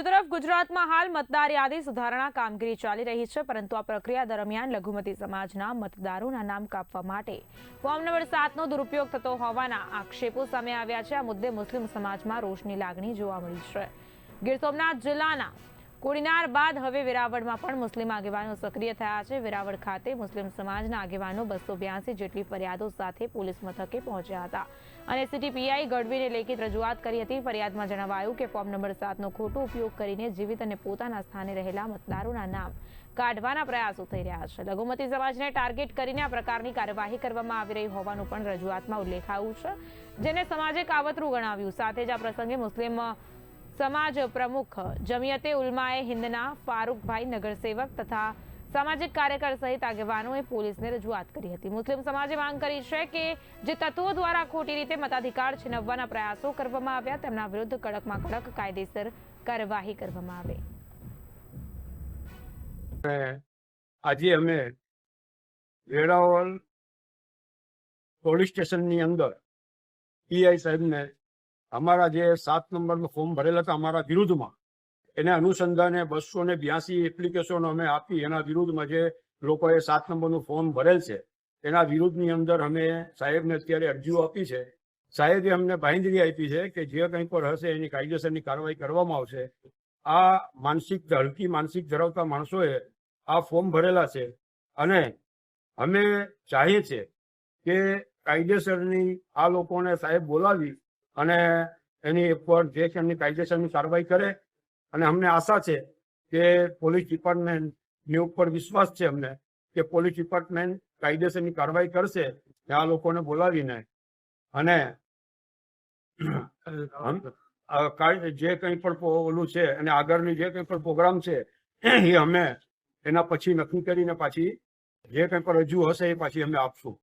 બીજી તરફ ગુજરાતમાં હાલ મતદાર યાદી સુધારણા કામગીરી ચાલી રહી છે, પરંતુ આ પ્રક્રિયા દરમિયાન લઘુમતી સમાજના મતદારોના નામ કાપવા માટે ફોર્મ નંબર 7નો દુરુપયોગ થતો હોવાના આક્ષેપો સામે આવ્યા છે। આ મુદ્દે મુસ્લિમ સમાજમાં રોષની લાગણી જોવા મળી છે। ગીર સોમનાથ જિલ્લાના કોડીનાર બાદ હવે વેરાવળમાં પણ મુસ્લિમ આગેવાનો સક્રિય થયા છે। વેરાવળ ખાતે મુસ્લિમ સમાજના આગેવાનો 282 જેટલી ફરિયાદો સાથે પોલીસ મથકે પહોંચ્યા હતા અને સીટીપીઆઈ ગઢવીને લેખિત રજૂઆત કરી હતી। ફરિયાદમાં જણાવાયું કે ફોર્મ નંબર 7નો ખોટો ઉપયોગ કરીને જીવિત અને પોતાના સ્થાને રહેલા મતદારોના નામ કાઢવાના પ્રયાસો થઈ રહ્યા છે। લઘુમતી સમાજને ટાર્ગેટ કરીને આ પ્રકારની કાર્યવાહી કરવામાં આવી રહી હોવાનું પણ રજૂઆતમાં ઉલ્લેખાયું છે, જેને સમાજે કાવતરું ગણાવ્યું। સાથે જ આ પ્રસંગે મુસ્લિમ समाज प्रमुख जमियते उलमाए हिंदना फारूकभाई नगरसेवक तथा सामाजिक कार्यकर सहित आगेवानोए पुलिसने रजूआत करी हती। मुस्लिम समाजे मांग करी छे के जे तत्वों द्वारा खोटी रीते मताधिकार छीनववाना प्रयासों करवामां आव्या तेमना विरुद्ध कड़कमां कड़क कायदेसर कार्यवाही करवामां आवे। આજે અમે વેરાવળ પોલીસ સ્ટેશનની અંદર પીઆઈ સાહેબને અમારા જે 7 નંબરનું ફોર્મ ભરેલા હતા અમારા વિરુદ્ધમાં એને અનુસંધાને 282 એપ્લિકેશનો અમે આપી એના વિરુદ્ધમાં જે લોકોએ 7 નંબરનું ફોર્મ ભરેલ છે એના વિરુદ્ધની અંદર અમે સાહેબને અત્યારે અરજીઓ આપી છે। સાહેબે અમને બાંહેધરી આપી છે કે જે કંઈ પણ હશે એની કાયદેસરની કાર્યવાહી કરવામાં આવશે। આ હલકી માનસિક ધરાવતા માણસોએ આ ફોર્મ ભરેલા છે અને અમે ચાહીએ છીએ કે કાયદેસરની આ લોકોને સાહેબ બોલાવી અને એની ઉપર જે એમની કાયદેસરની કાર્યવાહી કરે અને અમને આશા છે કે પોલીસ ડિપાર્ટમેન્ટની ઉપર વિશ્વાસ છે અમને કે પોલીસ ડિપાર્ટમેન્ટ કાયદેસરની કાર્યવાહી કરશે આ લોકોને બોલાવીને અને જે કંઈ પણ ઓલું છે અને આગળની જે કંઈ પણ પ્રોગ્રામ છે એ અમે એના પછી નક્કી કરીને પાછી જે કંઈ પણ રજૂ હશે એ પાછી અમે આપશું।